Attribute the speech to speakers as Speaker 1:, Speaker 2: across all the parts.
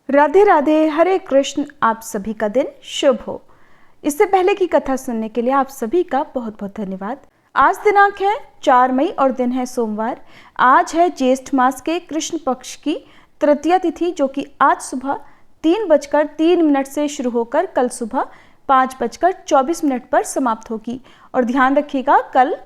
Speaker 1: राधे राधे, हरे कृष्ण। आप सभी का दिन शुभ हो। इससे पहले की कथा सुनने के लिए आप सभी का बहुत बहुत धन्यवाद। आज दिनांक है 4 मई और दिन है सोमवार। आज है ज्येष्ठ मास के कृष्ण पक्ष की तृतीया तिथि, जो कि आज सुबह 3:03 से शुरू होकर कल सुबह 5:24 पर समाप्त होगी। और ध्यान रखिएगा, कल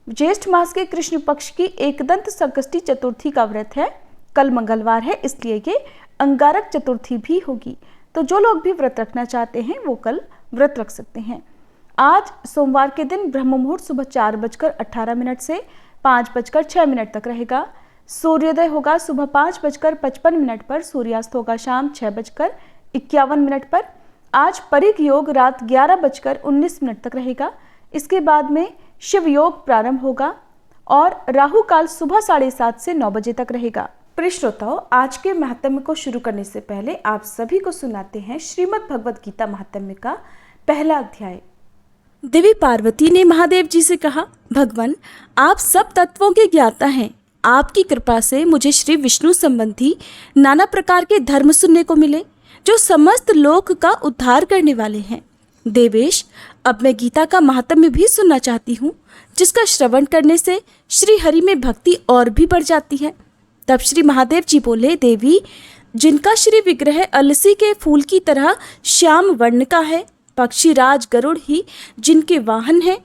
Speaker 1: ज्येष्ठ मास के कृष्ण पक्ष की एकदंत संकष्टी चतुर्थी का व्रत है। कल मंगलवार है, इसलिए ये अंगारक चतुर्थी भी होगी। तो जो लोग भी व्रत रखना चाहते हैं वो कल व्रत रख सकते हैं। आज सोमवार के दिन ब्रह्म मुहूर्त सुबह 4:18 से 5:06 तक रहेगा। सूर्योदय होगा सुबह 5:55 पर, सूर्यास्त होगा शाम 6:51 पर। आज परिग योग रात 11:19 तक रहेगा। इसके बाद में शिव योग प्रारंभ होगा और राहु काल सुबह 7:30 से 9 बजे तक रहेगा। प्रिय श्रोताओ, आज के महात्म्य को शुरू करने से पहले आप सभी को सुनाते हैं श्रीमद् भगवद गीता महात्म्य का पहला अध्याय।
Speaker 2: देवी पार्वती ने महादेव जी से कहा, भगवान, आप सब तत्वों के ज्ञाता हैं। आपकी कृपा से मुझे श्री विष्णु संबंधी नाना प्रकार के धर्म सुनने को मिले, जो समस्त लोक का उद्धार करने वाले हैं। देवेश, अब मैं गीता का महात्म्य भी सुनना चाहती हूँ, जिसका श्रवण करने से श्री हरि में भक्ति और भी बढ़ जाती है। तब श्री महादेव जी बोले, देवी, जिनका श्री विग्रह अलसी के फूल की तरह श्याम वर्ण का है, पक्षी राज गरुड़ ही जिनके वाहन हैं,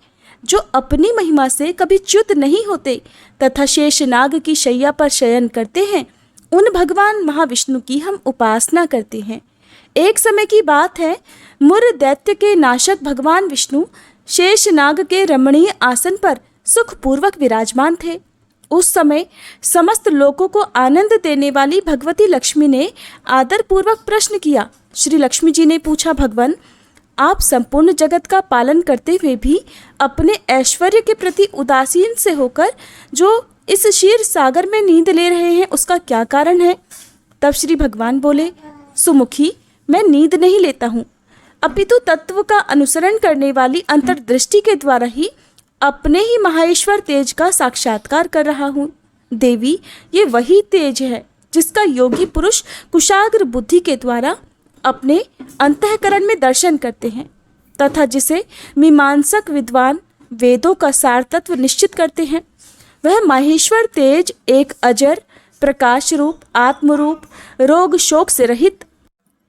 Speaker 2: जो अपनी महिमा से कभी च्युत नहीं होते तथा शेषनाग की शैया पर शयन करते हैं, उन भगवान महाविष्णु की हम उपासना करते हैं। एक समय की बात है, मुर दैत्य के नाशक भगवान विष्णु शेषनाग के रमणीय आसन पर सुखपूर्वक विराजमान थे। उस समय समस्त लोगों को आनंद देने वाली भगवती लक्ष्मी ने आदर पूर्वक प्रश्न किया। श्री लक्ष्मी जी ने पूछा, भगवान, आप संपूर्ण जगत का पालन करते हुए भी अपने ऐश्वर्य के प्रति उदासीन से होकर जो इस क्षीर सागर में नींद ले रहे हैं, उसका क्या कारण है? तब श्री भगवान बोले, सुमुखी, मैं नींद नहीं लेता हूँ, अपितु तत्व का अनुसरण करने वाली अंतर्दृष्टि के द्वारा ही अपने ही महाईश्वर तेज का साक्षात्कार कर रहा हूँ। देवी, ये वही तेज है जिसका योगी पुरुष कुशाग्र बुद्धि के द्वारा अपने अंतःकरण में दर्शन करते हैं तथा जिसे मीमांसक विद्वान वेदों का सार तत्व निश्चित करते हैं। वह माहेश्वर तेज एक अजर प्रकाश रूप, आत्मरूप, रोग शोक से रहित,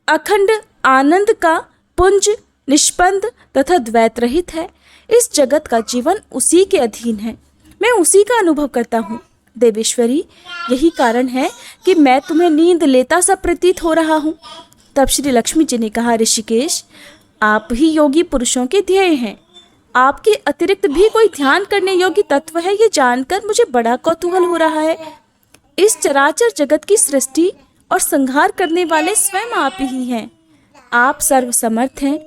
Speaker 2: अखंड आनंद का पुंज, निष्पंद तथा द्वैत रहित है। इस जगत का जीवन उसी के अधीन है, मैं उसी का अनुभव करता हूँ। देवेश्वरी, यही कारण है कि मैं तुम्हें नींद लेता सा प्रतीत हो रहा हूँ। तब श्री लक्ष्मी जी ने कहा, ऋषिकेश, आप ही योगी पुरुषों के ध्येय हैं। आपके अतिरिक्त भी कोई ध्यान करने योग्य तत्व है, ये जानकर मुझे बड़ा कौतूहल हो रहा है। इस चराचर जगत की सृष्टि और संहार करने वाले स्वयं आप ही हैं। आप सर्वसमर्थ हैं।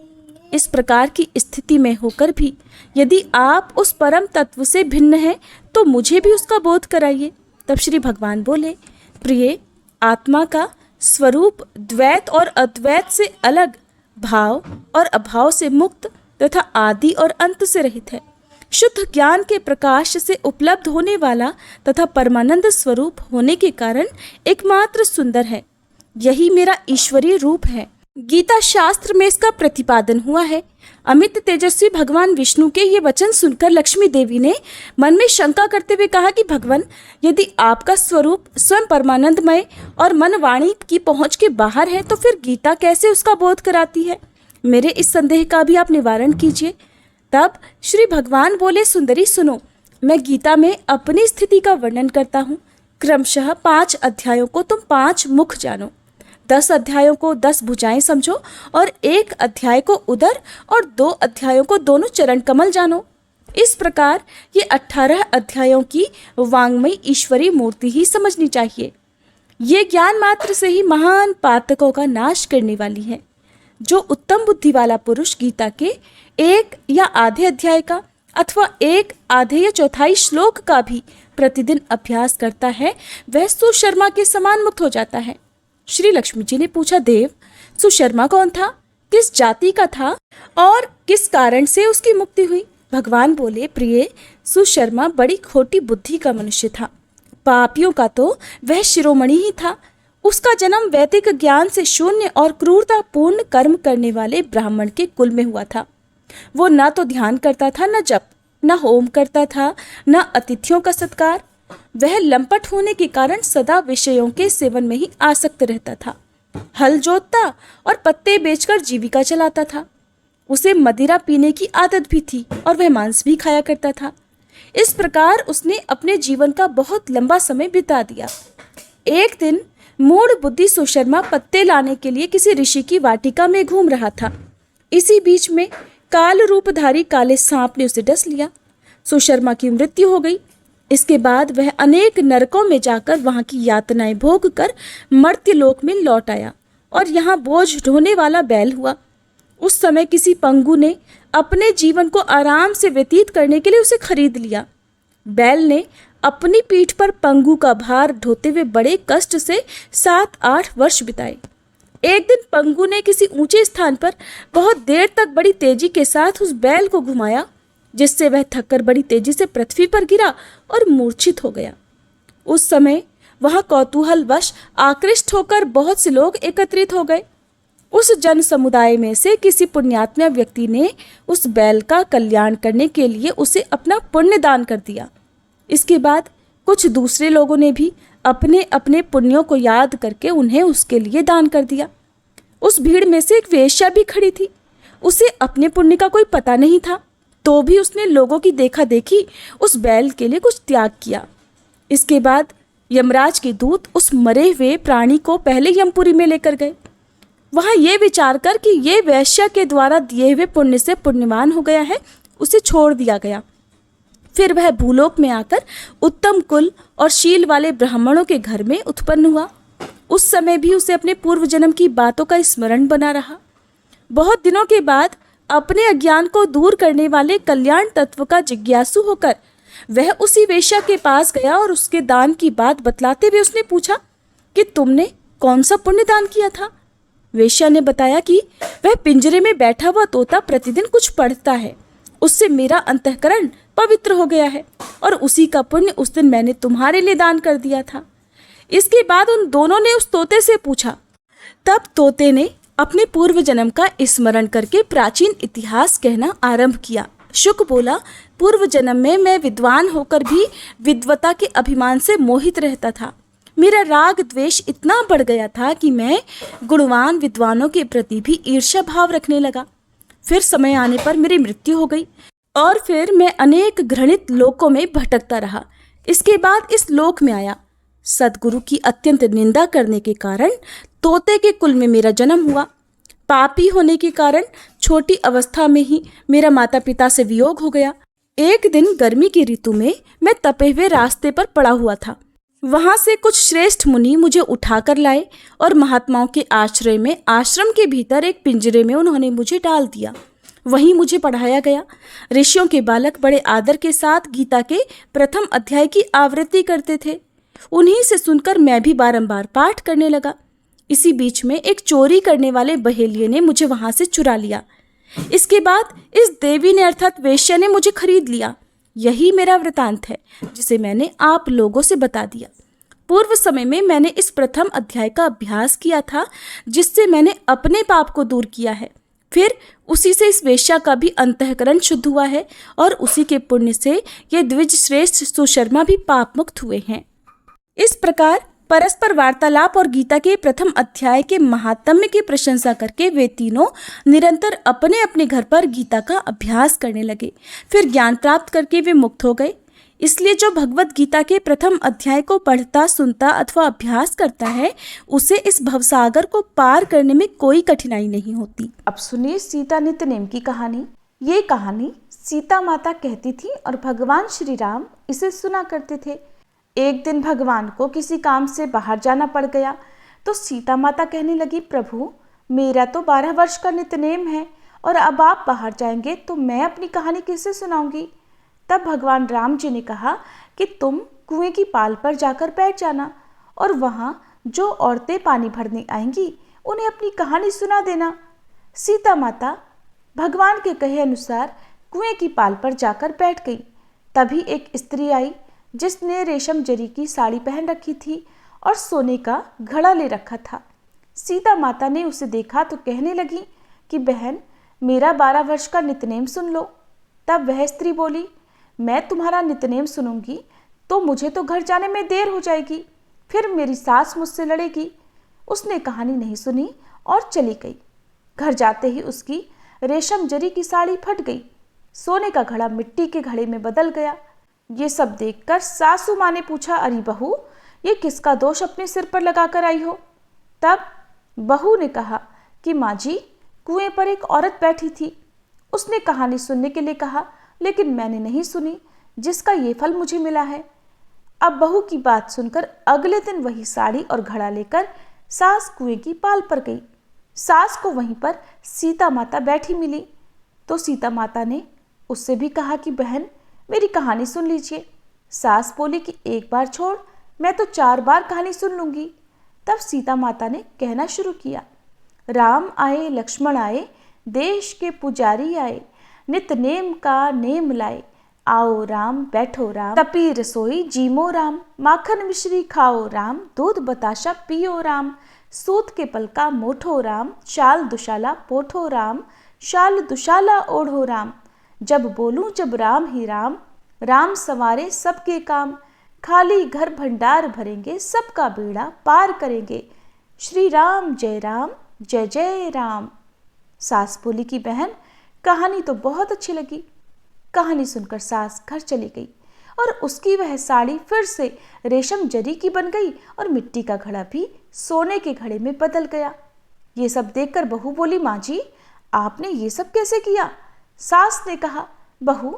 Speaker 2: इस प्रकार की स्थिति में होकर भी यदि आप उस परम तत्व से भिन्न हैं, तो मुझे भी उसका बोध कराइए। तब श्री भगवान बोले, प्रिय, आत्मा का स्वरूप द्वैत और अद्वैत से अलग, भाव और अभाव से मुक्त तथा आदि और अंत से रहित है। शुद्ध ज्ञान के प्रकाश से उपलब्ध होने वाला तथा परमानंद स्वरूप होने के कारण एकमात्र सुंदर है। यही मेरा ईश्वरीय रूप है। गीता शास्त्र में इसका प्रतिपादन हुआ है। अमित तेजस्वी भगवान विष्णु के ये वचन सुनकर लक्ष्मी देवी ने मन में शंका करते हुए कहा कि भगवान, यदि आपका स्वरूप स्वयं परमानंदमय और मन वाणी की पहुंच के बाहर है, तो फिर गीता कैसे उसका बोध कराती है? मेरे इस संदेह का भी आप निवारण कीजिए। तब श्री भगवान बोले, सुंदरी सुनो, मैं गीता में अपनी स्थिति का वर्णन करता हूँ। क्रमशः 5 अध्यायों को तुम 5 मुख जानो, 10 अध्यायों को 10 भुजाएं समझो और 1 अध्याय को उदर और 2 अध्यायों को दोनों चरण कमल जानो। इस प्रकार ये 18 अध्यायों की वांग्मयी ईश्वरी मूर्ति ही समझनी चाहिए। ये ज्ञान मात्र से ही महान पातकों का नाश करने वाली है। जो उत्तम बुद्धि वाला पुरुष गीता के 1 या आधे अध्याय का अथवा 1 आधे या चौथाई श्लोक का भी प्रतिदिन अभ्यास करता है, वह सुशर्मा के समान मुक्त हो जाता है। श्री लक्ष्मी जी ने पूछा, देव, सुशर्मा कौन था, किस जाति का था और किस कारण से उसकी मुक्ति हुई? भगवान बोले, प्रिय, सुशर्मा बड़ी खोटी बुद्धि का मनुष्य था। पापियों का तो वह शिरोमणि ही था। उसका जन्म वैदिक ज्ञान से शून्य और क्रूरतापूर्ण कर्म करने वाले ब्राह्मण के कुल में हुआ था। वो न तो ध्यान करता था, न जप, न होम करता था, न अतिथियों का सत्कार। वह लंपट होने के कारण सदा विषयों के सेवन में ही आसक्त रहता था। हल जोतता और पत्ते बेचकर जीविका चलाता था। उसे मदिरा पीने की आदत भी थी और वह मांस भी खाया करता था। इस प्रकार उसने अपने जीवन का बहुत लंबा समय बिता दिया। एक दिन मूढ़ बुद्धि सुशर्मा पत्ते लाने के लिए किसी ऋषि की वाटिका में घूम रहा था। इसी बीच में काल रूपधारी काले सांप ने उसे डस लिया। सुशर्मा की मृत्यु हो गई। इसके बाद वह अनेक नरकों में जाकर वहां की यातनाएं भोग कर मर्त्यलोक में लौट आया और यहाँ बोझ ढोने वाला बैल हुआ। उस समय किसी पंगु ने अपने जीवन को आराम से व्यतीत करने के लिए उसे खरीद लिया। बैल ने अपनी पीठ पर पंगु का भार ढोते हुए बड़े कष्ट से 7-8 वर्ष बिताए। एक दिन पंगु ने किसी ऊंचे स्थान पर बहुत देर तक बड़ी तेजी के साथ उस बैल को घुमाया, जिससे वह थककर बड़ी तेजी से पृथ्वी पर गिरा और मूर्छित हो गया। उस समय वहां कौतूहलवश आकृष्ट होकर बहुत से लोग एकत्रित हो गए। उस जन समुदाय में से किसी पुण्यात्मा व्यक्ति ने उस बैल का कल्याण करने के लिए उसे अपना पुण्य दान कर दिया। इसके बाद कुछ दूसरे लोगों ने भी अपने अपने पुण्यों को याद करके उन्हें उसके लिए दान कर दिया। उस भीड़ में से एक वेश्या भी खड़ी थी। उसे अपने पुण्य का कोई पता नहीं था, तो भी उसने लोगों की देखा देखी उस बैल के लिए कुछ त्याग किया। इसके बाद यमराज के दूत उस मरे हुए प्राणी को पहले यमपुरी में लेकर गए। वहां ये विचार कर कि ये वैश्य के द्वारा दिए हुए पुण्य से पुण्यवान हो गया है, उसे छोड़ दिया गया। फिर वह भूलोक में आकर उत्तम कुल और शील वाले ब्राह्मणों के घर में उत्पन्न हुआ। उस समय भी उसे अपने पूर्व जन्म की बातों का स्मरण बना रहा। बहुत दिनों के बाद अपने अज्ञान को दूर करने वाले कल्याण तत्व का जिज्ञासु होकर वह उसी वेश्या के पास गया और उसके दान की बात बतलाते हुए उसने पूछा कि तुमने कौन सा पुण्य दान किया था। वेश्या ने बताया कि वह पिंजरे में बैठा हुआ तोता प्रतिदिन कुछ पढ़ता है, उससे मेरा अंतःकरण पवित्र हो गया है और उसी का पुण्य उस दिन मैंने तुम्हारे लिए दान कर दिया था। इसके बाद उन दोनों ने उस तोते से पूछा। तब तोते ने अपने पूर्व जन्म का स्मरण करके प्राचीन इतिहास कहना आरंभ किया। शुक बोला, पूर्व जन्म में मैं विद्वान होकर भी विद्वता के अभिमान से मोहित रहता था। मेरा राग द्वेष इतना बढ़ गया था कि मैं गुणवान विद्वानों के प्रति भी ईर्ष्या भाव रखने लगा। फिर समय आने पर मेरी मृत्यु हो गई और फिर मैं अनेक घृणित लोकों में भटकता रहा। इसके बाद इस लोक में आया। सद्गुरु की अत्यंत निंदा करने के कारण तोते के कुल में मेरा जन्म हुआ। पापी होने के कारण छोटी अवस्था में ही मेरा माता पिता से वियोग हो गया। एक दिन गर्मी की ऋतु में मैं तपे हुए रास्ते पर पड़ा हुआ था। वहां से कुछ श्रेष्ठ मुनि मुझे उठाकर लाए और महात्माओं के आश्रय में आश्रम के भीतर एक पिंजरे में उन्होंने मुझे डाल दिया। वहीं मुझे पढ़ाया गया। ऋषियों के बालक बड़े आदर के साथ गीता के प्रथम अध्याय की आवृत्ति करते थे। उन्हीं से सुनकर मैं भी बारंबार पाठ करने लगा। इसी बीच में एक चोरी करने वाले बहेलिये ने मुझे वहां से चुरा लिया। इसके बाद इस देवी ने अर्थात वेश्या ने मुझे खरीद लिया। यही मेरा वृतांत है, जिसे मैंने आप लोगों से बता दिया। पूर्व समय में मैंने इस प्रथम अध्याय का अभ्यास किया था, जिससे मैंने अपने पाप को दूर किया है। फिर उसी से इस वेश्या का भी अंतःकरण शुद्ध हुआ है और उसी के पुण्य से ये द्विज श्रेष्ठ सुशर्मा भी पाप मुक्त हुए हैं। इस प्रकार परस्पर वार्तालाप और गीता के प्रथम अध्याय के महात्म्य की प्रशंसा करके वे तीनों निरंतर अपने अपने घर पर गीता का अभ्यास करने लगे। फिर ज्ञान प्राप्त करके वे मुक्त हो गए। इसलिए जो भगवत गीता के प्रथम अध्याय को पढ़ता, सुनता अथवा अभ्यास करता है, उसे इस भवसागर को पार करने में कोई कठिनाई नहीं होती।
Speaker 1: अब सुनिए सीता नित्यनेम की कहानी। ये कहानी सीता माता कहती थी और भगवान श्री राम इसे सुना करते थे। एक दिन भगवान को किसी काम से बाहर जाना पड़ गया तो सीता माता कहने लगी, प्रभु मेरा तो 12 वर्ष का नित्यनेम है और अब आप बाहर जाएंगे तो मैं अपनी कहानी किससे सुनाऊंगी। तब भगवान राम जी ने कहा कि तुम कुएं की पाल पर जाकर बैठ जाना और वहाँ जो औरतें पानी भरने आएंगी उन्हें अपनी कहानी सुना देना। सीता माता भगवान के कहे अनुसार कुएं की पाल पर जाकर बैठ गई। तभी एक स्त्री आई जिसने रेशम जरी की साड़ी पहन रखी थी और सोने का घड़ा ले रखा था। सीता माता ने उसे देखा तो कहने लगी कि बहन, मेरा 12 वर्ष का नितनेम सुन लो। तब वह स्त्री बोली, मैं तुम्हारा नितनेम सुनूंगी तो मुझे तो घर जाने में देर हो जाएगी, फिर मेरी सास मुझसे लड़ेगी। उसने कहानी नहीं सुनी और चली गई। घर जाते ही उसकी रेशम जरी की साड़ी फट गई। सोने का घड़ा मिट्टी के घड़े में बदल गया। ये सब देखकर सासू माँ ने पूछा, अरे बहू, ये किसका दोष अपने सिर पर लगाकर आई हो? तब बहू ने कहा कि माँ जी, कुएं पर एक औरत बैठी थी। उसने कहानी सुनने के लिए कहा, लेकिन मैंने नहीं सुनी, जिसका ये फल मुझे मिला है। अब बहू की बात सुनकर अगले दिन वही साड़ी और घड़ा लेकर सास कुएं की पाल पर गई। सास को वहीं पर सीता माता बैठी मिली तो सीता माता ने उससे भी कहा कि बहन, मेरी कहानी सुन लीजिए। सास बोली कि एक बार छोड़, मैं तो 4 बार कहानी सुन लूंगी। तब सीता माता ने कहना शुरू किया, राम आए लक्ष्मण आए, देश के पुजारी आए, नित नेम का नेम लाए, आओ राम बैठो राम, तपी रसोई जीमो राम, माखन मिश्री खाओ राम, दूध बताशा पियो राम, सूत के पलका मोठो राम, शाल दुशाला पोठो राम, शाल दुशाला ओढ़ो राम, जब बोलूं जब राम ही राम, राम संवारे सबके काम, खाली घर भंडार भरेंगे, सबका बेड़ा पार करेंगे, श्री राम जय जय राम। सास बोली कि बहन, कहानी तो बहुत अच्छी लगी। कहानी सुनकर सास घर चली गई और उसकी वह साड़ी फिर से रेशम जरी की बन गई और मिट्टी का घड़ा भी सोने के घड़े में बदल गया। ये सब देखकर बहू बोली, माँ जी, आपने ये सब कैसे किया? सास ने कहा, बहू,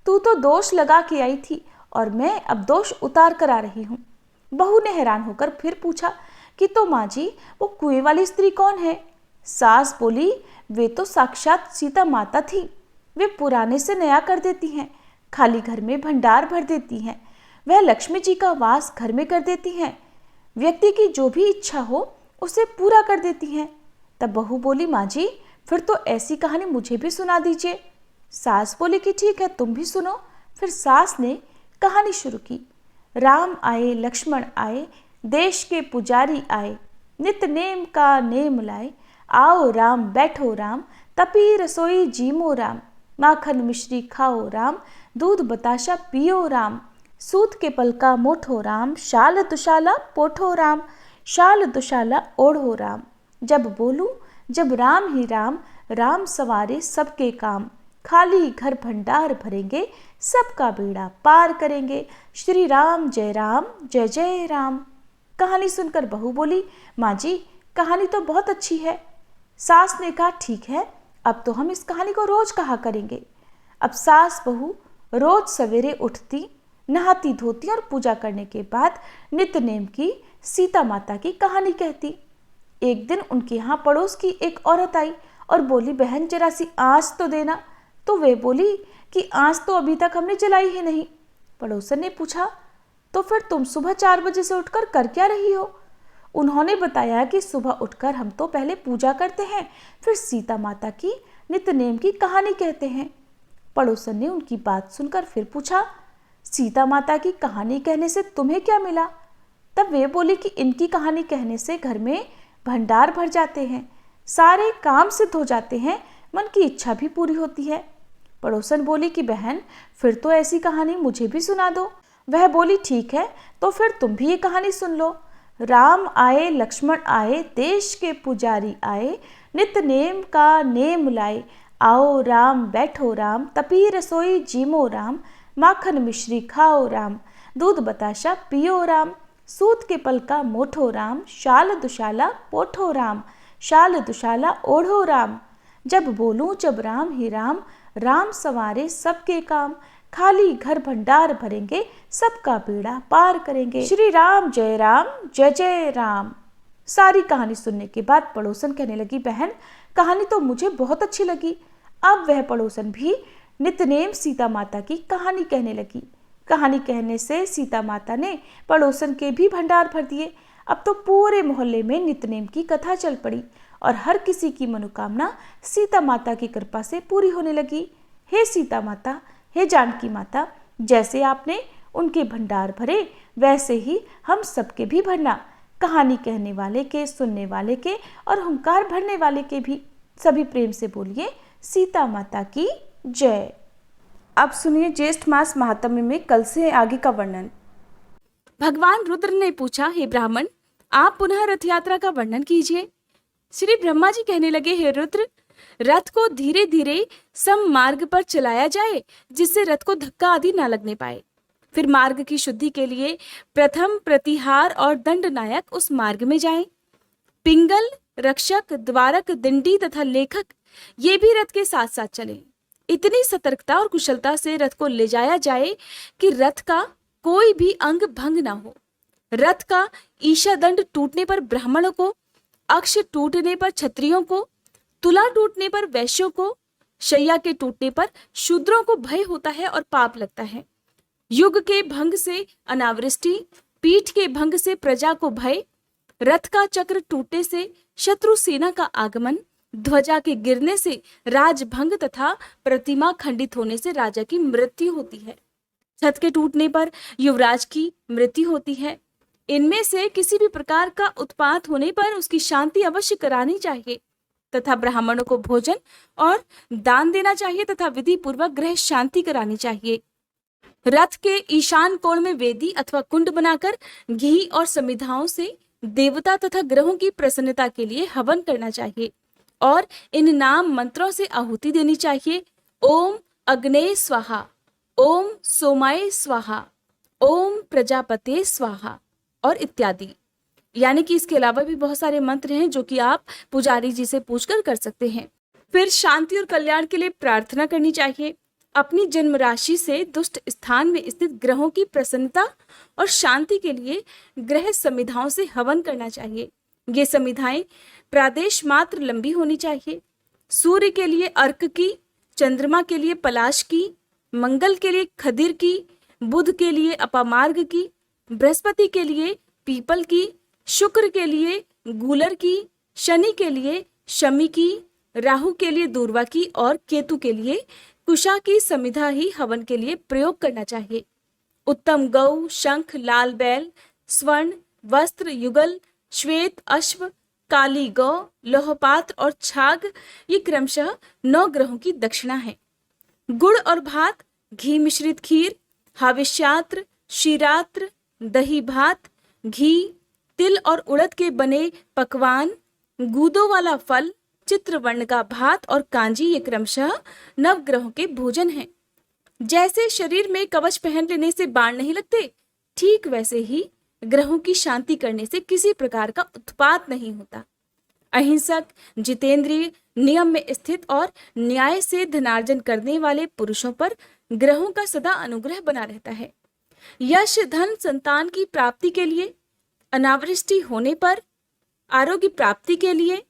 Speaker 1: तू तो दोष लगा के आई थी और मैं अब दोष उतार कर आ रही हूँ। बहू ने हैरान होकर फिर पूछा कि तो माँ जी, वो कुएं वाली स्त्री कौन है? सास बोली, वे तो साक्षात सीता माता थी। वे पुराने से नया कर देती हैं, खाली घर में भंडार भर देती हैं, वह लक्ष्मी जी का वास घर में कर देती हैं, व्यक्ति की जो भी इच्छा हो उसे पूरा कर देती हैं। तब बहू बोली, माँ जी, फिर तो ऐसी कहानी मुझे भी सुना दीजिए। सास बोली कि ठीक है, तुम भी सुनो। फिर सास ने कहानी शुरू की, राम आए लक्ष्मण आए, देश के पुजारी आए, नित नेम का नेम लाए, आओ राम बैठो राम, तपी रसोई जीमो राम, माखन मिश्री खाओ राम, दूध बताशा पियो राम, सूत के पलका मोठो राम, शाल दुशाला पोठो राम, शाल दुशाला ओढ़ो राम, जब बोलूं जब राम ही राम, राम सवारे सबके काम, खाली घर भंडार भरेंगे, सबका बेड़ा पार करेंगे, श्री राम जय जय राम। कहानी सुनकर बहू बोली, माँ जी, कहानी तो बहुत अच्छी है। सास ने कहा, ठीक है, अब तो हम इस कहानी को रोज कहा करेंगे। अब सास बहू रोज सवेरे उठती, नहाती धोती और पूजा करने के बाद नित्यनेम की सीता माता की कहानी कहती। एक दिन उनके यहाँ पड़ोस की एक औरत आई और बोली, बहन, जरा सी आँच तो देना। तो वे बोली कि आँच तो अभी तक हमने जलाई ही नहीं। पड़ोसन ने पूछा, तो फिर तुम सुबह 4 बजे से उठकर कर क्या रही हो? उन्होंने बताया कि सुबह उठकर हम तो पहले पूजा करते हैं, फिर सीता माता की नित्यनेम की कहानी कहते हैं। पड़ोसन ने उनकी बात सुनकर फिर पूछा, सीता माता की कहानी कहने से तुम्हें क्या मिला? तब वे बोली कि इनकी कहानी कहने से घर में भंडार भर जाते हैं, सारे काम सिद्ध हो जाते हैं, मन की इच्छा भी पूरी होती है। पड़ोसन बोली कि बहन, फिर तो ऐसी कहानी मुझे भी सुना दो। वह बोली, ठीक है, तो फिर तुम भी ये कहानी सुन लो। राम आए लक्ष्मण आए, देश के पुजारी आए, नित नेम का नेम लाए, आओ राम बैठो राम, तपी रसोई जीमो राम, माखन मिश्री खाओ राम, दूध बताशा पियो राम, सूत के पलका मोठो राम, शाल दुशाला पोठो राम, शाल दुशाला ओढ़ो राम, जब बोलूं जब राम ही राम, राम संवारे सबके काम, खाली घर भंडार भरेंगे, सबका बेड़ा पार करेंगे, श्री राम जय जय राम। सारी कहानी सुनने के बाद पड़ोसन कहने लगी, बहन, कहानी तो मुझे बहुत अच्छी लगी। अब वह पड़ोसन भी नित्यनेम सीता माता की कहानी कहने लगी। कहानी कहने से सीता माता ने पड़ोसन के भी भंडार भर दिए। अब तो पूरे मोहल्ले में नित्यनेम की कथा चल पड़ी और हर किसी की मनोकामना सीता माता की कृपा से पूरी होने लगी। हे सीता माता, हे जानकी माता, जैसे आपने उनके भंडार भरे, वैसे ही हम सबके भी भरना। कहानी कहने वाले के, सुनने वाले के और हुंकार भरने वाले के भी। सभी प्रेम से बोलिए सीता माता की जय। अब सुनिए ज्येष्ठ मास महात्म्य में कल से आगे का वर्णन।
Speaker 2: भगवान रुद्र ने पूछा, हे ब्राह्मण, आप पुनः रथ यात्रा का वर्णन कीजिए। श्री ब्रह्मा जी कहने लगे, हे रुद्र, रथ को धीरे धीरे सम मार्ग पर चलाया जाए, जिससे रथ को धक्का आदि ना लगने पाए। फिर मार्ग की शुद्धि के लिए प्रथम प्रतिहार और दंड नायक उस मार्ग में जाएं। पिंगल, रक्षक, द्वारक, दिंडी तथा लेखक ये भी रथ के साथ साथ चले। इतनी सतर्कता और कुशलता से रथ को ले जाया जाए कि रथ का कोई भी अंग भंग ना हो। रथ का ईशा दंड टूटने पर ब्राह्मणों को, अक्ष टूटने पर क्षत्रियों को, तुला टूटने पर वैश्यों को, शैया के टूटने पर शूद्रों को भय होता है और पाप लगता है। युग के भंग से अनावृष्टि, पीठ के भंग से प्रजा को भय, रथ का चक्र टूटने से शत्रु सेना का आगमन, ध्वजा के गिरने से राजभंग तथा प्रतिमा खंडित होने से राजा की मृत्यु होती है। छत के टूटने पर युवराज की मृत्यु होती है। इनमें से किसी भी प्रकार का उत्पात होने पर उसकी शांति अवश्य करानी चाहिए तथा ब्राह्मणों को भोजन और दान देना चाहिए तथा विधि पूर्वक गृह शांति करानी चाहिए। रथ के ईशान कोण में वेदी अथवा कुंड बनाकर घी और समिधाओं से देवता तथा ग्रहों की प्रसन्नता के लिए हवन करना चाहिए और इन नाम मंत्रों से आहुति देनी चाहिए। ओम अग्ने स्वाहा, ओम सोमाय स्वाहा, ओम प्रजापते स्वाहा और इत्यादि। यानी कि इसके अलावा भी बहुत सारे मंत्र हैं जो कि आप पुजारी जी से पूछकर कर सकते हैं। फिर शांति और कल्याण के लिए प्रार्थना करनी चाहिए। अपनी जन्म राशि से दुष्ट स्थान में स्थित ग्रहों की प्रसन्नता और शांति के लिए ग्रह समिधाओं से हवन करना चाहिए। ये समिधाएं प्रादेश मात्र लंबी होनी चाहिए। सूर्य के लिए अर्क की, चंद्रमा के लिए पलाश की, मंगल के लिए खदिर की, बुध के लिए अपामार्ग की, बृहस्पति के लिए पीपल की, शुक्र के लिए गूलर की, शनि के लिए शमी की, राहु के लिए दूर्वा की और केतु के लिए कुशा की समिधा ही हवन के लिए प्रयोग करना चाहिए। उत्तम गौ, शंख, लाल बैल, स्वर्ण वस्त्र, युगल, श्वेत अश्व, काली गौ, लोहपात्र और छाग ये क्रमशः 9 ग्रहों की दक्षिणा है। गुड़ और भात, घी मिश्रित खीर, हाविष्यात्र, क्षीरात्र, दही भात, घी, तिल और उड़द के बने पकवान, गूदों वाला फल, चित्रवर्ण का भात और कांजी ये क्रमशः 9 ग्रहों के भोजन हैं। जैसे शरीर में कवच पहन लेने से बाण नहीं लगते, ठीक वैसे ही ग्रहों की शांति करने से किसी प्रकार का उत्पात नहीं होता। अहिंसक, जितेंद्रिय, नियम में स्थित और न्याय से धनार्जन करने वाले पुरुषों पर ग्रहों का सदा अनुग्रह बना रहता है। यश, धन, संतान की प्राप्ति के लिए, अनावृष्टि होने पर आरोग्य प्राप्ति के लिए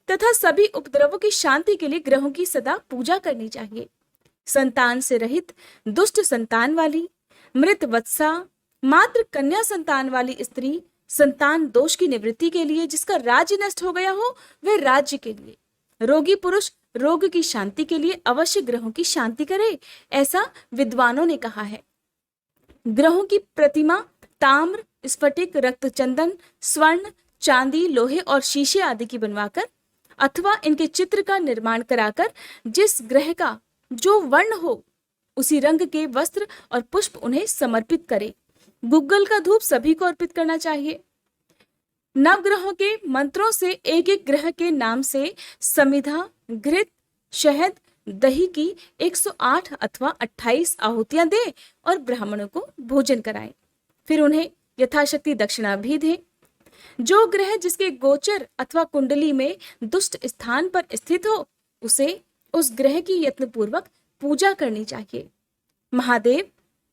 Speaker 2: तथा सभी उपद्रवों की शांति के लिए ग्रहों की सदा पूजा करनी चाहिए। संतान से रहित, दुष्ट संतान वाली, मृत वत्सा, मात्र कन्या संतान वाली स्त्री, संतान दोष की निवृत्ति के लिए, जिसका राज्य नष्ट हो गया हो वह राज्य के लिए, रोगी पुरुष रोग की शांति के लिए अवश्य ग्रहों की शांति करे, ऐसा विद्वानों ने कहा है। ग्रहों की प्रतिमा ताम्र, स्फटिक, रक्तचंदन, स्वर्ण, चांदी, लोहे और शीशे आदि की बनवाकर अथवा इनके चित्र का निर्माण कराकर जिस ग्रह का जो वर्ण हो उसी रंग के वस्त्र और पुष्प उन्हें समर्पित करे। गुग्गल का धूप सभी को अर्पित करना चाहिए। 9 ग्रहों के मंत्रों से एक एक ग्रह के नाम से समिधा, घृत, शहद, दही की 108 अथवा 28 आहुतियां दे और ब्राह्मणों को भोजन कराएं। फिर उन्हें यथाशक्ति दक्षिणा भी दें। जो ग्रह जिसके गोचर अथवा कुंडली में दुष्ट स्थान पर स्थित हो उसे उस ग्रह की यत्नपूर्वक पूजा करनी चाहिए। महादेव,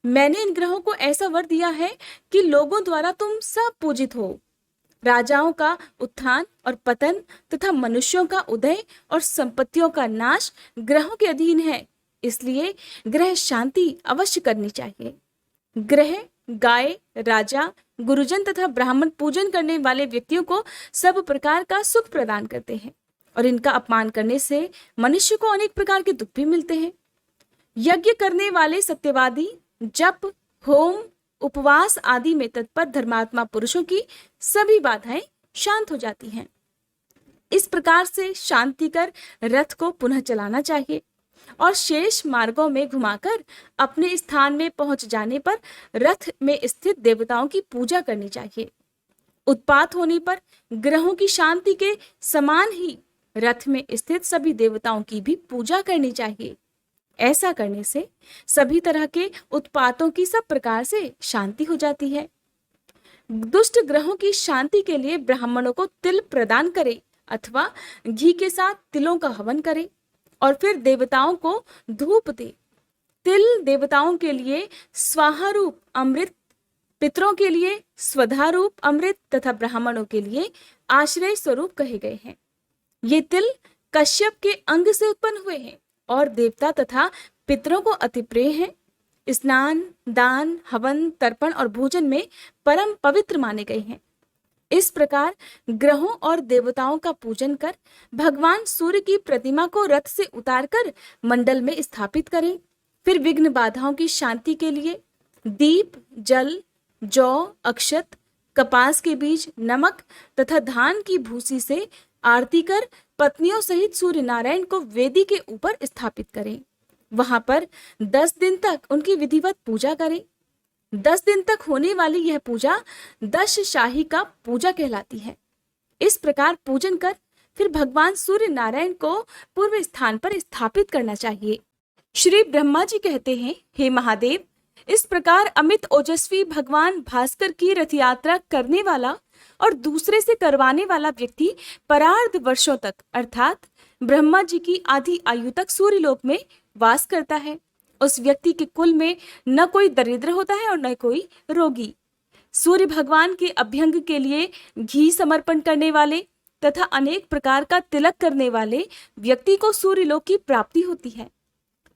Speaker 2: मैंने इन ग्रहों को ऐसा वर दिया है कि लोगों द्वारा तुम सब पूजित हो। राजाओं का उत्थान और पतन तथा मनुष्यों का उदय और संपत्तियों का नाश ग्रहों के अधीन है, इसलिए ग्रह शांति अवश्य करनी चाहिए। ग्रह गाय, राजा, गुरुजन तथा ब्राह्मण पूजन करने वाले व्यक्तियों को सब प्रकार का सुख प्रदान करते हैं और इनका अपमान करने से मनुष्य को अनेक प्रकार के दुख भी मिलते हैं। यज्ञ करने वाले सत्यवादी जप, होम, उपवास आदि में तत्पर धर्मात्मा पुरुषों की सभी बाधाएं शांत हो जाती हैं। इस प्रकार से शांतिकर रथ को पुनः चलाना चाहिए और शेष मार्गों में घुमाकर अपने स्थान में पहुंच जाने पर रथ में स्थित देवताओं की पूजा करनी चाहिए। उत्पात होने पर ग्रहों की शांति के समान ही रथ में स्थित सभी देवताओं की भी पूजा करनी चाहिए। ऐसा करने से सभी तरह के उत्पातों की सब प्रकार से शांति हो जाती है। दुष्ट ग्रहों की शांति के लिए ब्राह्मणों को तिल प्रदान करें अथवा घी के साथ तिलों का हवन करें और फिर देवताओं को धूप दे। तिल देवताओं के लिए स्वाहा रूप अमृत, पितरों के लिए स्वधा रूप अमृत तथा ब्राह्मणों के लिए आश्रय स्वरूप कहे गए हैं। ये तिल कश्यप के अंग से उत्पन्न हुए हैं और देवता तथा पितरों को अति प्रिय हैं। स्नान, दान, हवन, तर्पण और भोजन में परम पवित्र माने गए हैं। इस प्रकार ग्रहों और देवताओं का पूजन कर भगवान सूर्य की प्रतिमा को रथ से उतारकर मंडल में स्थापित करें। फिर विघ्न बाधाओं की शांति के लिए दीप, जल, जौ, अक्षत, कपास के बीज, नमक तथा धान की भूसी से आरती कर पत्नियों सहित सूर्य नारायण को वेदी के ऊपर स्थापित करें। वहां पर 10 दिन तक उनकी विधिवत पूजा करें। 10 दिन तक होने वाली यह पूजा 10 शाही का पूजा कहलाती है। इस प्रकार पूजन कर फिर भगवान सूर्य नारायण को पूर्व स्थान पर स्थापित करना चाहिए। श्री ब्रह्मा जी कहते हैं, हे महादेव, इस प्रकार अमित ओजस्वी भगवान भास्कर की रथ यात्रा करने वाला और दूसरे से करवाने वाला व्यक्ति परार्ध वर्षों तक अर्थात ब्रह्मा जी की आधी आयु तक सूर्यलोक में वास करता है। उस व्यक्ति के कुल में न कोई दरिद्र होता है और न कोई रोगी। सूर्य भगवान के अभ्यंग के लिए घी समर्पण करने वाले तथा अनेक प्रकार का तिलक करने वाले व्यक्ति को सूर्यलोक की प्राप्ति होती है।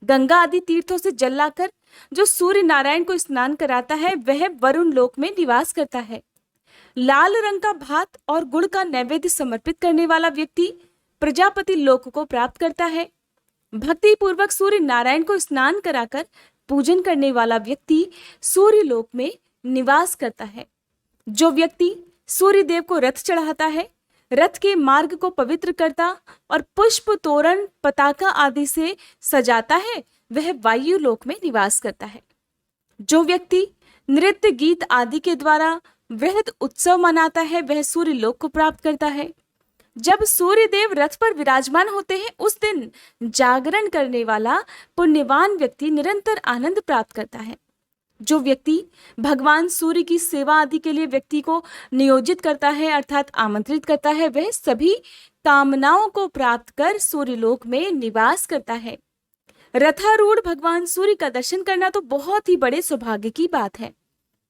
Speaker 2: गंगा आदि तीर्थों से जल लाकर जो सूर्य नारायण को स्नान कराता है वह वरुण लोक में निवास करता है। लाल रंग का भात और गुड़ का नैवेद्य समर्पित करने वाला व्यक्ति प्रजापति लोक को प्राप्त करता है। भक्ति पूर्वक सूर्य नारायण को स्नान कराकर पूजन करने वाला व्यक्ति सूर्य लोक में निवास करता है। जो व्यक्ति सूर्य देव को रथ चढ़ाता है, रथ के मार्ग को पवित्र करता और पुष्प, तोरण, पताका आदि से सजाता है, वह वायु लोक में निवास करता है। जो व्यक्ति नृत्य, गीत आदि के द्वारा वृहद उत्सव मनाता है, वह सूर्य लोक को प्राप्त करता है। जब सूर्य देव रथ पर विराजमान होते हैं, उस दिन जागरण करने वाला पुण्यवान व्यक्ति निरंतर आनंद प्राप्त करता है। जो व्यक्ति भगवान सूर्य की सेवा आदि के लिए व्यक्ति को नियोजित करता है अर्थात आमंत्रित करता है, वह सभी कामनाओं को प्राप्त कर सूर्यलोक में निवास करता है। रथारूढ़ भगवान सूर्य का दर्शन करना तो बहुत ही बड़े सौभाग्य की बात है।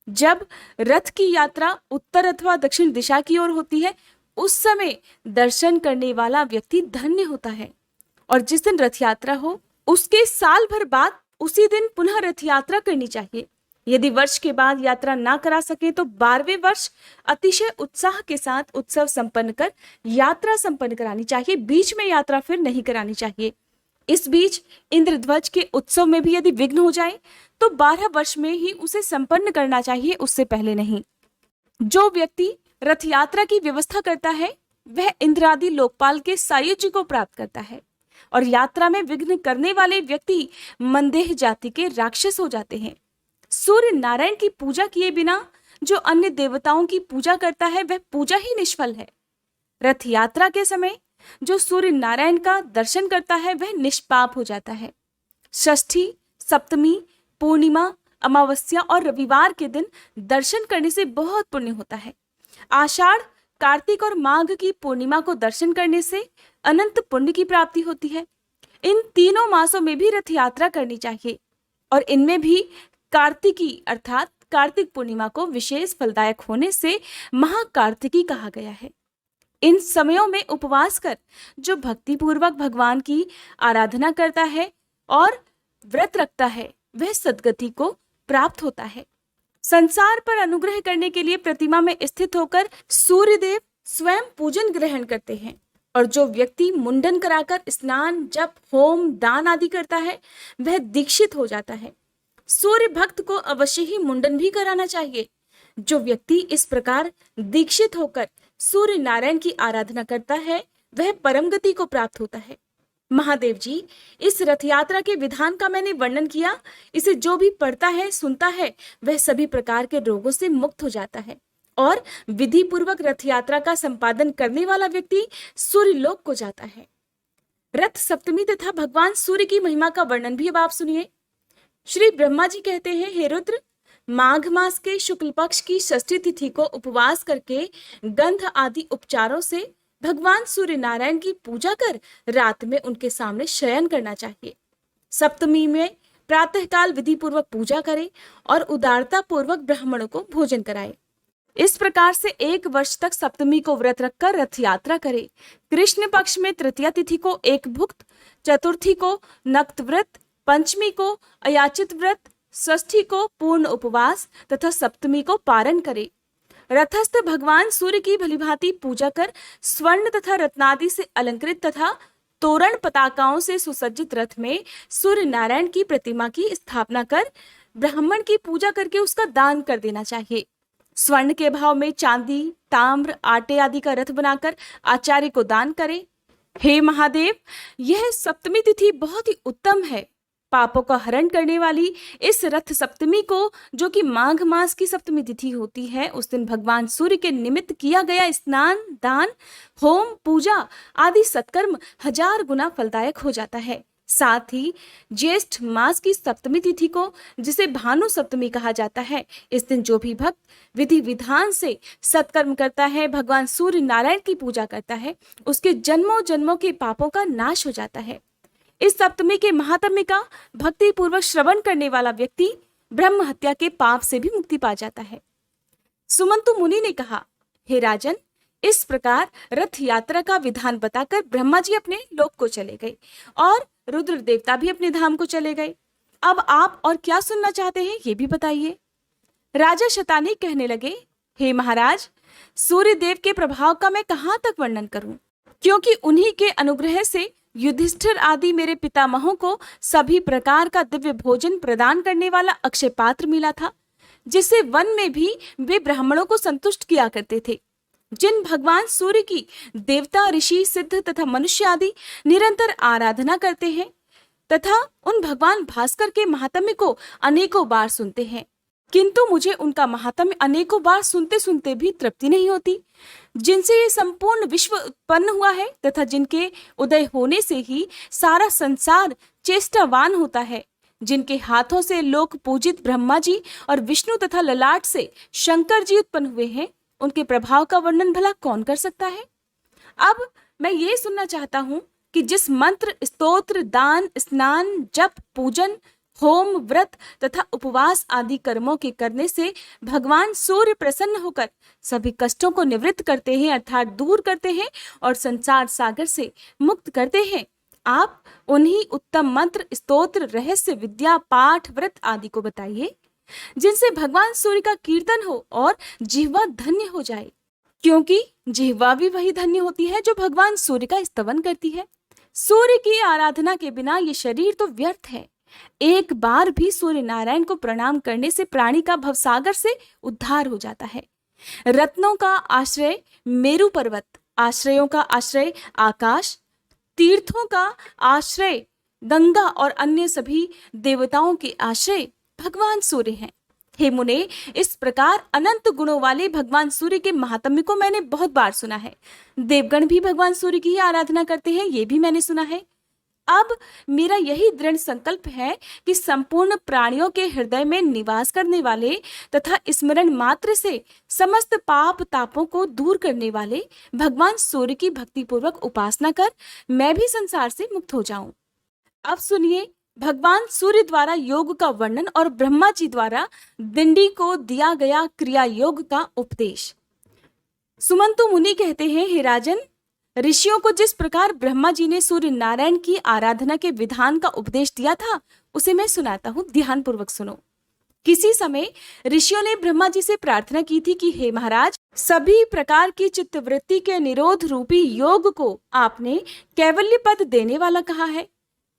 Speaker 2: जब रथ की यात्रा उत्तर अथवा दक्षिण दिशा की ओर होती है, उस समय दर्शन करने वाला व्यक्ति धन्य होता है। और जिस दिन रथ यात्रा हो उसके साल भर बाद उसी दिन पुनः रथ यात्रा करनी चाहिए। यदि वर्ष के बाद यात्रा ना करा सके तो 12वें वर्ष अतिशय उत्साह के साथ उत्सव संपन्न कर यात्रा संपन्न करानी चाहिए। बीच में यात्रा फिर नहीं करानी चाहिए। इस बीच इंद्रध्वज के उत्सव में भी यदि विघ्न हो जाए तो 12 वर्ष में ही उसे संपन्न करना चाहिए, उससे पहले नहीं। जो व्यक्ति रथ यात्रा की व्यवस्था करता है वह इंद्रादि लोकपाल के सायुज्य को प्राप्त करता है और यात्रा में विघ्न करने वाले व्यक्ति मंदेह जाति के राक्षस हो जाते हैं। सूर्य नारायण की पूजा किए बिना जो अन्य देवताओं की पूजा करता है वह पूजा ही निष्फल है। रथ यात्रा के समय जो सूर्य नारायण का दर्शन करता है वह निष्पाप हो जाता है। षष्ठी, सप्तमी, पूर्णिमा, अमावस्या और रविवार के दिन दर्शन करने से बहुत पुण्य होता है। आषाढ़, कार्तिक और माघ की पूर्णिमा को दर्शन करने से अनंत पुण्य की प्राप्ति होती है। इन तीनों मासों में भी रथ यात्रा करनी चाहिए और इनमें भी कार्तिकी अर्थात कार्तिक पूर्णिमा को विशेष फलदायक होने से महाकार्तिकी कहा गया है। इन समयों में उपवास कर जो भक्ति पूर्वक भगवान की आराधना करता है और व्रत रखता है वह सद्गति को प्राप्त होता है। संसार पर अनुग्रह करने के लिए प्रतिमा में स्थित होकर सूर्यदेव स्वयं पूजन ग्रहण करते हैं और जो व्यक्ति मुंडन कराकर स्नान, जप, होम, दान आदि करता है वह दीक्षित हो जाता है। सूर्य भक्त को अवश्य ही मुंडन भी कराना चाहिए। जो व्यक्ति इस प्रकार दीक्षित होकर सूर्य नारायण की आराधना करता है वह परम गति को प्राप्त होता है। महादेव जी, इस रथ यात्रा के विधान का मैंने वर्णन किया। इसे जो भी पढ़ता है, सुनता है, वह सभी प्रकार के रोगों से मुक्त हो जाता है और विधि पूर्वक रथ यात्रा का संपादन करने वाला व्यक्ति सूर्य लोक को जाता है। रथ सप्तमी तथा भगवान सूर्य की महिमा का वर्णन भी अब आप सुनिए। श्री ब्रह्मा जी कहते हैं, हे रुद्र, माघ मास के शुक्ल पक्ष की षष्ठी तिथि को उपवास करके गंध आदि उपचारों से भगवान सूर्य नारायण की पूजा कर रात में उनके सामने शयन करना चाहिए। सप्तमी में प्रातःकाल विधि पूर्वक पूजा करें और उदारता पूर्वक ब्राह्मणों को भोजन कराएं। इस प्रकार से 1 वर्ष तक सप्तमी को व्रत रखकर रथ यात्रा करें। कृष्ण पक्ष में तृतीया तिथि को एक भुक्त, चतुर्थी को नक्त व्रत, पंचमी को अयाचित व्रत, षष्ठी को पूर्ण उपवास तथा सप्तमी को पारण करें। रथस्थ भगवान सूर्य की भलीभांति पूजा कर स्वर्ण तथा रत्नादि से अलंकृत तथा तोरण पताकाओं से सुसज्जित रथ में सूर्य नारायण की प्रतिमा की स्थापना कर ब्राह्मण की पूजा करके उसका दान कर देना चाहिए। स्वर्ण के भाव में चांदी, ताम्र, आटे आदि का रथ बनाकर आचार्य को दान करें। हे महादेव, यह सप्तमी तिथि बहुत ही उत्तम है। पापों का हरण करने वाली इस रथ सप्तमी को, जो कि माघ मास की सप्तमी तिथि होती है, उस दिन भगवान सूर्य के निमित्त किया गया स्नान, दान, होम, पूजा आदि सत्कर्म 1000 गुना फलदायक हो जाता है। साथ ही ज्येष्ठ मास की सप्तमी तिथि को, जिसे भानु सप्तमी कहा जाता है, इस दिन जो भी भक्त विधि विधान से सत्कर्म करता है, भगवान सूर्य नारायण की पूजा करता है, उसके जन्मों जन्मों के पापों का नाश हो जाता है। इस सप्तमी के महात्म्य का भक्ति पूर्वक श्रवण करने वाला व्यक्ति ब्रह्म हत्या के पाप से भी मुक्ति पा जाता है। सुमंतु मुनि ने कहा, हे राजन, इस प्रकार रथ यात्रा का विधान बताकर ब्रह्मा जी अपने लोक को चले गए और रुद्र देवता भी अपने धाम को चले गए। अब आप और क्या सुनना चाहते हैं ये भी बताइए। राजा शतानी कहने लगे, हे महाराज, सूर्य देव के प्रभाव का मैं कहाँ तक वर्णन करूं, क्योंकि उन्हीं के अनुग्रह से युधिष्ठिर आदि मेरे पितामहों को सभी प्रकार का दिव्य भोजन प्रदान करने वाला अक्षय पात्र मिला था, जिससे वन में भी वे ब्राह्मणों को संतुष्ट किया करते थे। जिन भगवान सूर्य की देवता, ऋषि, सिद्ध तथा मनुष्य आदि निरंतर आराधना करते हैं तथा उन भगवान भास्कर के महात्म्य को अनेकों बार सुनते हैं, किंतु मुझे उनका महात्म्य अनेकों बार सुनते सुनते भी तृप्ति नहीं होती। जिनसे ये संपूर्ण विश्व उत्पन्न हुआ है तथा जिनके उदय होने से ही सारा संसार चेष्टावान होता है, जिनके हाथों से लोक पूजित ब्रह्मा जी और विष्णु तथा ललाट से शंकर जी उत्पन्न हुए हैं, उनके प्रभाव का वर्णन भला कौन कर सकता है। अब मैं ये सुनना चाहता हूं कि जिस मंत्र, स्तोत्र, दान, स्नान, जप, पूजन, होम, व्रत तथा उपवास आदि कर्मों के करने से भगवान सूर्य प्रसन्न होकर सभी कष्टों को निवृत्त करते हैं, अर्थात दूर करते हैं और संसार सागर से मुक्त करते हैं, आप उन्हीं उत्तम मंत्र, स्तोत्र, रहस्य, विद्या, पाठ, व्रत आदि को बताइए, जिनसे भगवान सूर्य का कीर्तन हो और जिह्वा धन्य हो जाए, क्योंकि जिह्वा भी वही धन्य होती है जो भगवान सूर्य का स्तवन करती है। सूर्य की आराधना के बिना ये शरीर तो व्यर्थ है। एक बार भी सूर्य नारायण को प्रणाम करने से प्राणी का भवसागर से उद्धार हो जाता है। रत्नों का आश्रय मेरु पर्वत, आश्रयों का आश्रय आकाश, तीर्थों का आश्रय गंगा और अन्य सभी देवताओं के आश्रय भगवान सूर्य हैं। हे मुने, इस प्रकार अनंत गुणों वाले भगवान सूर्य के महात्म्य को मैंने बहुत बार सुना है। देवगण भी भगवान सूर्य की ही आराधना करते हैं, ये भी मैंने सुना है। अब मेरा यही दृढ़ संकल्प है कि संपूर्ण प्राणियों के हृदय में निवास करने वाले तथा स्मरण मात्र से समस्त पाप तापों को दूर करने वाले भगवान सूर्य की भक्ति पूर्वक उपासना कर मैं भी संसार से मुक्त हो जाऊं। अब सुनिए भगवान सूर्य द्वारा योग का वर्णन और ब्रह्मा जी द्वारा दिंडी को दिया गया क्रिया योग का उपदेश। सुमंतु मुनि कहते हैं, हे राजन, ऋषियों को जिस प्रकार ब्रह्मा जी ने सूर्य नारायण की आराधना के विधान का उपदेश दिया था, उसे मैं सुनाता हूँ, ध्यान पूर्वक सुनो। किसी समय ऋषियों ने ब्रह्मा जी से प्रार्थना की थी कि हे महाराज, सभी प्रकार की चित्तवृत्ति के निरोध रूपी योग को आपने कैवल्य पद देने वाला कहा है।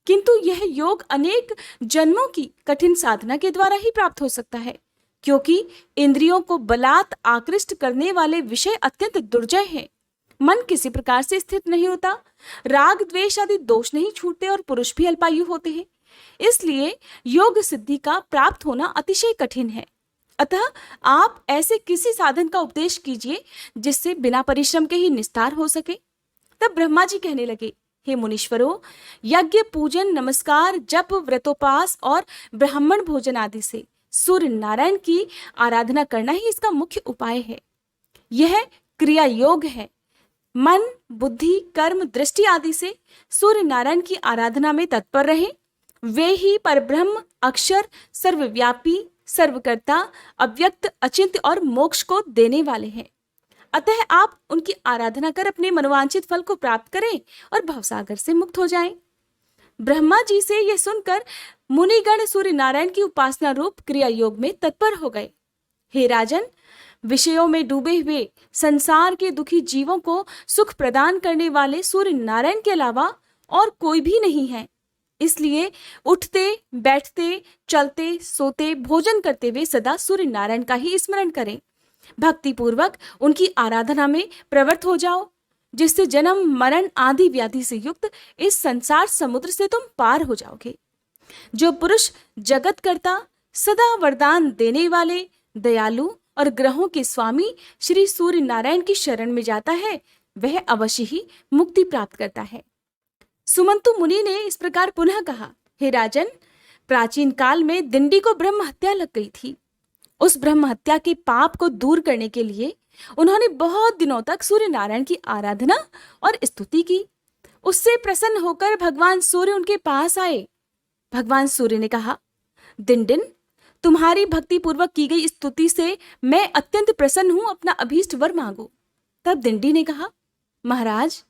Speaker 2: किंतु यह योग अनेक जन्मों की कठिन साधना के द्वारा ही प्राप्त हो सकता है, क्योंकि इंद्रियों को बलात् आकृष्ट करने वाले विषय अत्यंत दुर्जय हैं। मन किसी प्रकार से स्थिर नहीं होता, राग द्वेष आदि दोष नहीं छूटते और पुरुष भी अल्पायु होते हैं। इसलिए योग सिद्धि का प्राप्त होना अतिशय कठिन है। अतः आप ऐसे किसी साधन का उपदेश कीजिए जिससे बिना परिश्रम के ही निस्तार हो सके। तब ब्रह्मा जी कहने लगे, हे मुनीश्वरों, यज्ञ पूजन नमस्कार जप व्रतोपास और ब्राह्मण भोजन आदि से सूर्य नारायण की आराधना करना ही इसका मुख्य उपाय है। यह क्रिया योग है। मन बुद्धि कर्म दृष्टि आदि से सूर्य नारायण की आराधना में तत्पर रहे। वे ही परब्रह्म अक्षर सर्वव्यापी सर्वकर्ता अव्यक्त अचिंत्य और मोक्ष को देने वाले हैं। अतः आप उनकी आराधना कर अपने मनोवांछित फल को प्राप्त करें और भवसागर से मुक्त हो जाएं। ब्रह्मा जी से यह सुनकर मुनिगण सूर्य नारायण की उपासना रूप क्रिया योग में तत्पर हो गए। हे राजन, विषयों में डूबे हुए संसार के दुखी जीवों को सुख प्रदान करने वाले सूर्य नारायण के अलावा और कोई भी नहीं है। इसलिए उठते बैठते चलते सोते भोजन करते हुए सदा सूर्य नारायण का ही स्मरण करें। भक्ति पूर्वक उनकी आराधना में प्रवृत्त हो जाओ, जिससे जन्म मरण आदि व्याधि से युक्त इस संसार समुद्र से तुम पार हो जाओगे। जो पुरुष जगत करता सदा वरदान देने वाले दयालु और ग्रहों के स्वामी श्री सूर्य नारायण की शरण में जाता है, वह अवश्य ही मुक्ति प्राप्त करता है। सुमंतु मुनि ने इस प्रकार पुनः कहा, हे राजन, प्राचीन काल में दिंडी को ब्रह्म हत्या लग गई थी। उस ब्रह्म हत्या के पाप को दूर करने के लिए उन्होंने बहुत दिनों तक सूर्य नारायण की आराधना और स्तुति की। उससे प्रसन्न होकर भगवान सूर्य उनके पास आए। भगवान सूर्य ने कहा, दिंडिन, तुम्हारी भक्ति पूर्वक की गई स्तुति से मैं अत्यंत प्रसन्न हूं, अपना अभीष्ट वर मांगो। तब दिंडी ने कहा, महाराज,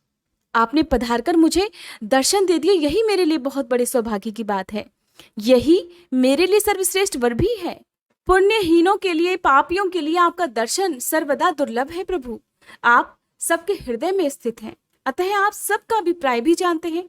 Speaker 2: आपने पधार कर मुझे दर्शन दे दिए, यही मेरे लिए बहुत बड़े सौभाग्य की बात है। यही मेरे लिए सर्वश्रेष्ठ वर भी है। पुण्यहीनों के लिए, पापियों के लिए आपका दर्शन सर्वदा दुर्लभ है। प्रभु, आप सबके हृदय में स्थित हैं, अतः आप सबका अभिप्राय भी जानते हैं।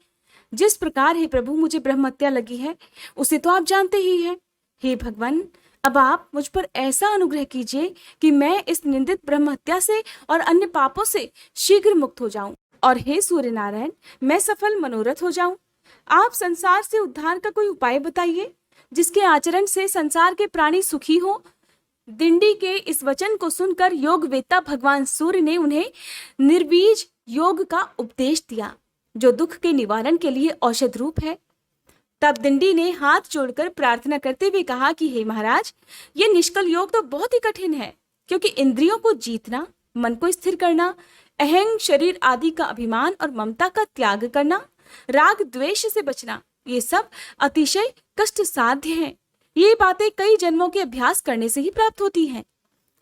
Speaker 2: जिस प्रकार हे प्रभु मुझे ब्रह्म हत्या लगी है, उसे तो आप जानते ही हैं। हे भगवान, अब आप मुझ पर ऐसा अनुग्रह कीजिए कि मैं इस निंदित ब्रह्म हत्या से और अन्य पापों से शीघ्र मुक्त हो जाऊं, और हे सूर्य नारायण, मैं सफल मनोरथ हो जाऊं। आप संसार से उद्धार का कोई उपाय बताइए, जिसके आचरण से संसार के प्राणी सुखी हो। दिंडी के इस वचन को सुनकर योग वेत्ता भगवान सूर्य ने उन्हें निर्बीज योग का उपदेश दिया, जो दुख के निवारण के लिए औषध रूप है। तब दिंडी ने हाथ जोड़कर प्रार्थना करते हुए कहा कि हे महाराज, ये निष्कल योग तो बहुत ही कठिन है, क्योंकि इंद्रियों को जीतना, मन को स्थिर करना, अहंग शरीर आदि का अभिमान और ममता का त्याग करना, राग द्वेष से बचना, ये सब अतिशय कष्ट साध्य हैं। ये बातें कई जन्मों के अभ्यास करने से ही प्राप्त होती हैं।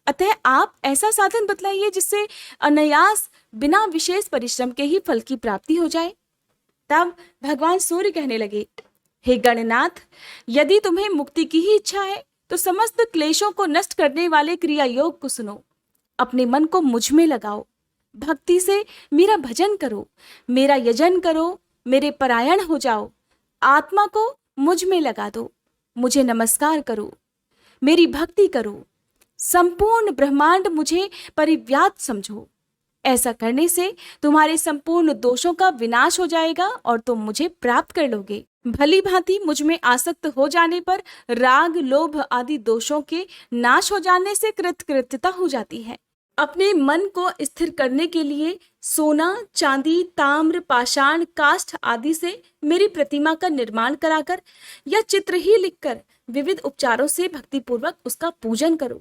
Speaker 2: अतः आप ऐसा साधन बतलाइए जिससे अनायास बिना विशेष परिश्रम के ही फल की प्राप्ति हो जाए। तब भगवान सूर्य कहने लगे, हे गणनाथ, यदि तुम्हें मुक्ति की ही इच्छा है तो समस्त क्लेशों को नष्ट करने वाले क्रिया योग को सुनो। अपने मन को मुझ में लगाओ, भक्ति से मेरा भजन करो, मेरा यजन करो, मेरे परायण हो जाओ, आत्मा को मुझ में लगा दो, मुझे नमस्कार करो, मेरी भक्ति करो, संपूर्ण ब्रह्मांड मुझे परिव्याप्त समझो। ऐसा करने से तुम्हारे संपूर्ण दोषों का विनाश हो जाएगा और तुम मुझे प्राप्त कर लोगे। भली भांति मुझ में आसक्त हो जाने पर राग लोभ आदि दोषों के नाश हो जाने से कृतकृत्यता हो जाती है। अपने मन को स्थिर करने के लिए सोना चांदी ताम्र पाषाण काष्ठ आदि से मेरी प्रतिमा का निर्माण कराकर या चित्र ही लिखकर विविध उपचारों से भक्ति पूर्वक उसका पूजन करो।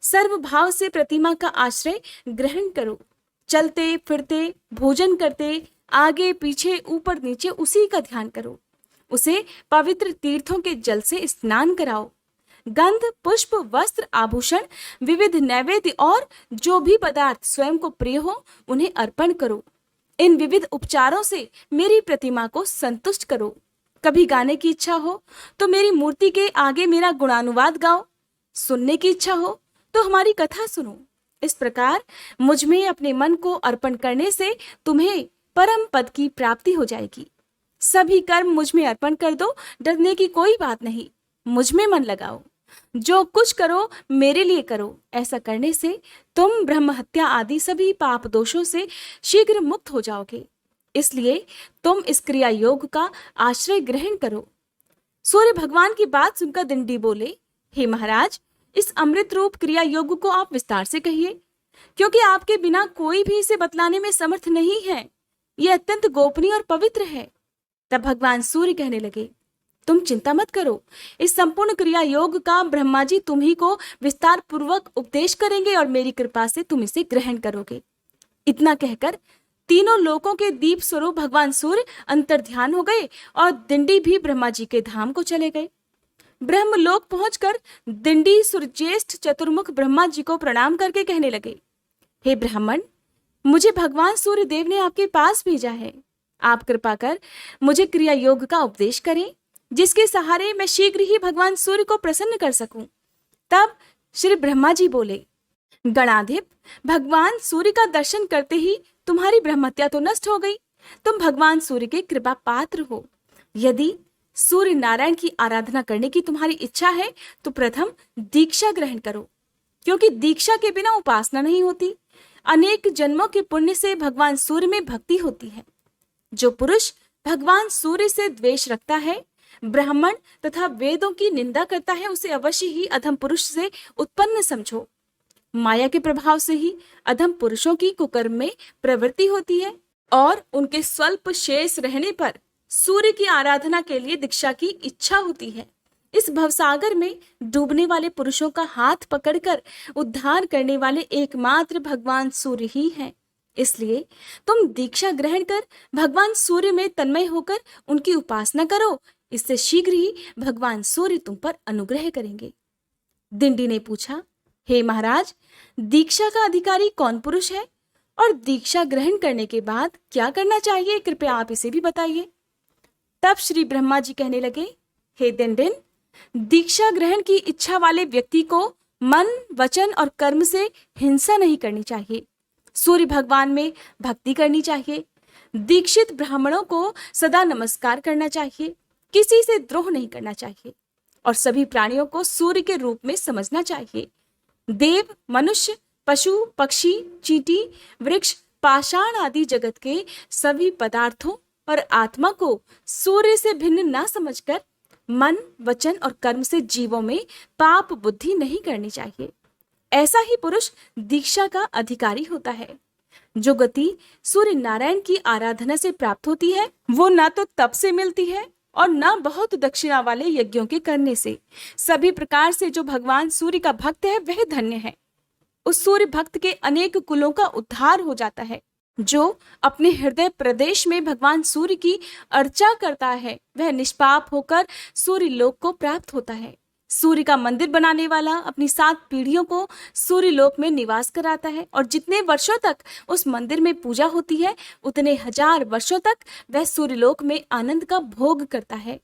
Speaker 2: सर्व भाव से प्रतिमा का आश्रय ग्रहण करो। चलते फिरते भोजन करते आगे पीछे ऊपर नीचे उसी का ध्यान करो। उसे पवित्र तीर्थों के जल से स्नान कराओ। गंध पुष्प वस्त्र आभूषण विविध नैवेद्य और जो भी पदार्थ स्वयं को प्रिय हो उन्हें अर्पण करो। इन विविध उपचारों से मेरी प्रतिमा को संतुष्ट करो। कभी गाने की इच्छा हो तो मेरी मूर्ति के आगे मेरा गुणानुवाद गाओ। सुनने की इच्छा हो तो हमारी कथा सुनो। इस प्रकार मुझ में अपने मन को अर्पण करने से तुम्हें परम पद की प्राप्ति हो जाएगी। सभी कर्म मुझ में अर्पण कर दो, डरने की कोई बात नहीं। मुझ में मन लगाओ, जो कुछ करो मेरे लिए करो। ऐसा करने से तुम ब्रह्म हत्या आदि सभी पाप दोषों से शीघ्र मुक्त हो जाओगे। इसलिए तुम इस क्रिया योग का आश्रय ग्रहण करो। सूर्य भगवान की बात सुनकर दिंडी बोले, हे महाराज, इस अमृत रूप क्रिया योग को आप विस्तार से कहिए, क्योंकि आपके बिना कोई भी इसे बतलाने में समर्थ नहीं है। यह अत्यंत गोपनीय और पवित्र है। तब भगवान सूर्य कहने लगे, तुम चिंता मत करो, इस संपूर्ण क्रिया योग का ब्रह्मा जी तुम्ही को विस्तार पूर्वक उपदेश करेंगे और मेरी कृपा से तुम इसे ग्रहण करोगे। इतना कहकर तीनों लोकों के दीप स्वरूप भगवान सूर्य अंतर्ध्यान हो गए और दिंडी भी ब्रह्मा जी के धाम को चले गए। ब्रह्मलोक पहुंचकर दिंडी सूर्यज्येष्ठ चतुर्मुख ब्रह्मा जी को प्रणाम करके कहने लगे, हे ब्राह्मण, मुझे भगवान सूर्य देव ने आपके पास भेजा है। आप कृपा कर मुझे क्रिया योग का उपदेश करें, जिसके सहारे मैं शीघ्र ही भगवान सूर्य को प्रसन्न कर सकूं। तब श्री ब्रह्मा जी बोले, गणाधिप, भगवान सूर्य का दर्शन करते ही तुम्हारी ब्रह्मत्या तो नष्ट हो गई। तुम भगवान सूर्य के कृपा पात्र हो। यदि सूर्य नारायण की आराधना करने की तुम्हारी इच्छा है तो प्रथम दीक्षा ग्रहण करो, क्योंकि दीक्षा के बिना उपासना नहीं होती। अनेक जन्मों के पुण्य से भगवान सूर्य में भक्ति होती है। जो पुरुष भगवान सूर्य से द्वेष रखता है, ब्राह्मण तथा वेदों की निंदा करता है, उसे अवश्य ही अधम पुरुष से उत्पन्न समझो। माया के प्रभाव से ही अधम पुरुषों की कुकर्म में प्रवृत्ति होती है और उनके स्वल्प शेष रहने पर सूर्य की आराधना के लिए दीक्षा की इच्छा होती है। इस भवसागर में डूबने वाले पुरुषों का हाथ पकड़कर उद्धार करने वाले एकमात्र भगवान सूर्य ही हैं। इसलिए तुम दीक्षा ग्रहण कर भगवान सूर्य में तन्मय होकर उनकी उपासना करो। इससे शीघ्र ही भगवान सूर्य तुम पर अनुग्रह करेंगे। दिंडी ने पूछा, हे महाराज, दीक्षा का अधिकारी कौन पुरुष है और दीक्षा ग्रहण करने के बाद क्या करना चाहिए, कृपया आप इसे भी बताइए। तब श्री ब्रह्मा जी कहने लगे, हे दिंडिन, दीक्षा ग्रहण की इच्छा वाले व्यक्ति को मन, वचन और कर्म से हिंसा नहीं करनी चाहिए। सूर्य भगवान में भक्ति करनी चाहिए। दीक्षित ब्राह्मणों को सदा नमस्कार करना चाहिए। किसी से द्रोह नहीं करना चाहिए और सभी प्राणियों को सूर्य के रूप में समझना चाहिए। देव, मनुष्य, पशु, पक्षी, चींटी, वृक्ष, पाषाण आदि जगत के सभी पदार्थों और आत्मा को सूर्य से भिन्न ना समझकर मन, वचन और कर्म से जीवों में पाप बुद्धि नहीं करनी चाहिए। ऐसा ही पुरुष दीक्षा का अधिकारी होता है। जो गति सूर्य नारायण की आराधना से प्राप्त होती है, वो ना तो तप से मिलती है और न बहुत दक्षिणा वाले यज्ञों के करने से। सभी प्रकार से जो भगवान सूर्य का भक्त है वह धन्य है। उस सूर्य भक्त के अनेक कुलों का उद्धार हो जाता है। जो अपने हृदय प्रदेश में भगवान सूर्य की अर्चा करता है वह निष्पाप होकर सूर्य लोक को प्राप्त होता है। सूर्य का मंदिर बनाने वाला अपनी 7 पीढ़ियों को सूर्य लोक में निवास कराता है और जितने वर्षों तक उस मंदिर में पूजा होती है उतने 1000 वर्षों तक वह सूर्य लोक में आनंद का भोग करता है।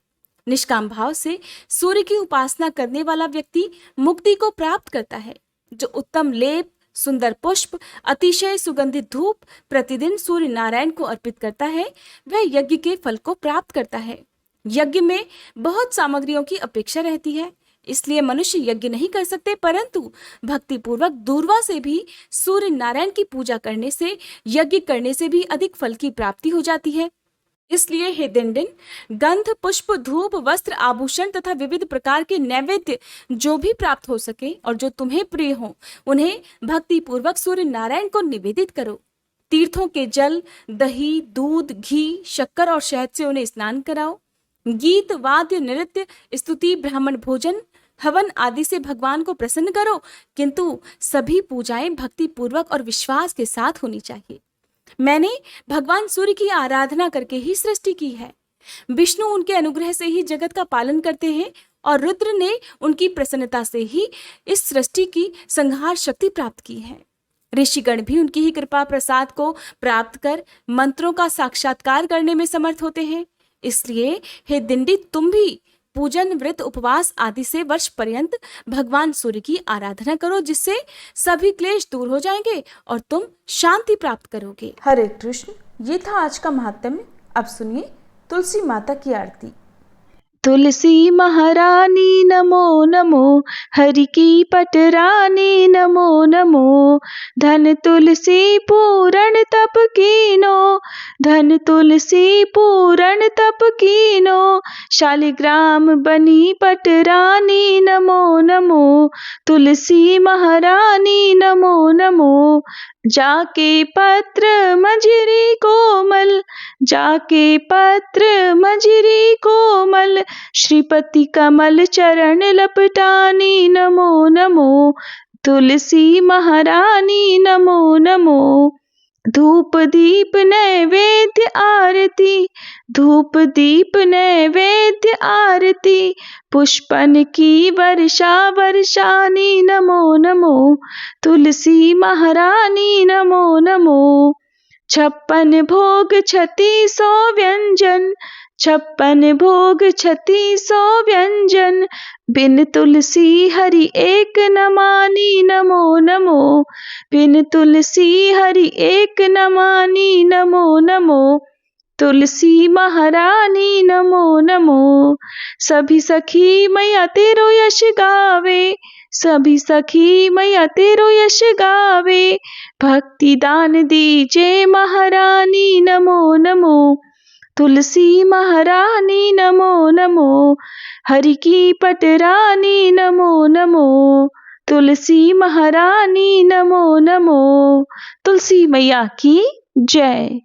Speaker 2: निष्काम भाव से सूर्य की उपासना करने वाला व्यक्ति मुक्ति को प्राप्त करता है। जो उत्तम लेप, सुंदर पुष्प, अतिशय सुगंधित धूप प्रतिदिन सूर्य नारायण को अर्पित करता है वह यज्ञ के फल को प्राप्त करता है। यज्ञ में बहुत सामग्रियों की अपेक्षा रहती है, इसलिए मनुष्य यज्ञ नहीं कर सकते, परंतु भक्ति पूर्वक दूर्वा से भी सूर्य नारायण की पूजा करने से, यज्ञ करने से भी अधिक फल की प्राप्ति हो जाती है। इसलिए हे दिंडिन, गंध, पुष्प, धूप, वस्त्र, आभूषण तथा विविध प्रकार के नैवेद्य जो भी प्राप्त हो सके और जो तुम्हें प्रिय हो उन्हें भक्ति पूर्वक सूर्य नारायण को निवेदित करो। तीर्थों के जल, दही, दूध, घी, शक्कर और शहद से उन्हें स्नान कराओ। गीत, वाद्य, नृत्य, स्तुति, ब्राह्मण भोजन, हवन आदि से भगवान को प्रसन्न करो, किंतु सभी पूजाएं भक्ति पूर्वक और विश्वास के साथ होनी चाहिए। मैंने भगवान सूर्य की आराधना करके ही सृष्टि की है। विष्णु उनके अनुग्रह से ही जगत का पालन करते हैं और रुद्र ने उनकी प्रसन्नता से ही इस सृष्टि की संहार शक्ति प्राप्त की है। ऋषिगण भी उनकी ही कृपा प्रसाद को प्राप्त कर मंत्रों का साक्षात्कार करने में समर्थ होते हैं। इसलिए हे दिंडी, तुम भी पूजन, व्रत, उपवास आदि से वर्ष पर्यंत भगवान सूर्य की आराधना करो, जिससे सभी क्लेश दूर हो जाएंगे और तुम शांति प्राप्त करोगे।
Speaker 1: हरे कृष्ण। ये था आज का महात्म्य। अब सुनिए तुलसी माता की आरती।
Speaker 2: तुलसी महारानी नमो नमो, हरि की पटरानी नमो नमो। धन तुलसी पूरण तप कीनो, धन तुलसी पूरण तप कीनो। शालिग्राम बनी पटरानी नमो नमो, तुलसी महारानी नमो नमो। जाके पत्र मंजरी कोमल, जाके पत्र मंजरी कोमल। श्रीपति कमल चरण लपटानी नमो नमो, तुलसी महारानी नमो नमो। धूप दीप नैवेद्य आरती, धूप दीप नैवेद्य आरती। पुष्पन की वर्षा वर्षानी नमो नमो, तुलसी महारानी नमो नमो। 56 भोग 3600 व्यंजन, 56 भोग 3600 व्यंजन। बिन तुलसी हरि एक न मानी नमो नमो, बिन तुलसी हरि एक न मानी नमो नमो। तुलसी महारानी नमो नमो। सभी सखी मैया तेरो यश गावे, सभी सखी मैया तेरो यश गावे। भक्ति दान दीजे महारानी नमो नमो, तुलसी महारानी नमो नमो। हरि की पटरानी नमो नमो, तुलसी महारानी नमो नमो। तुलसी मैया की जय।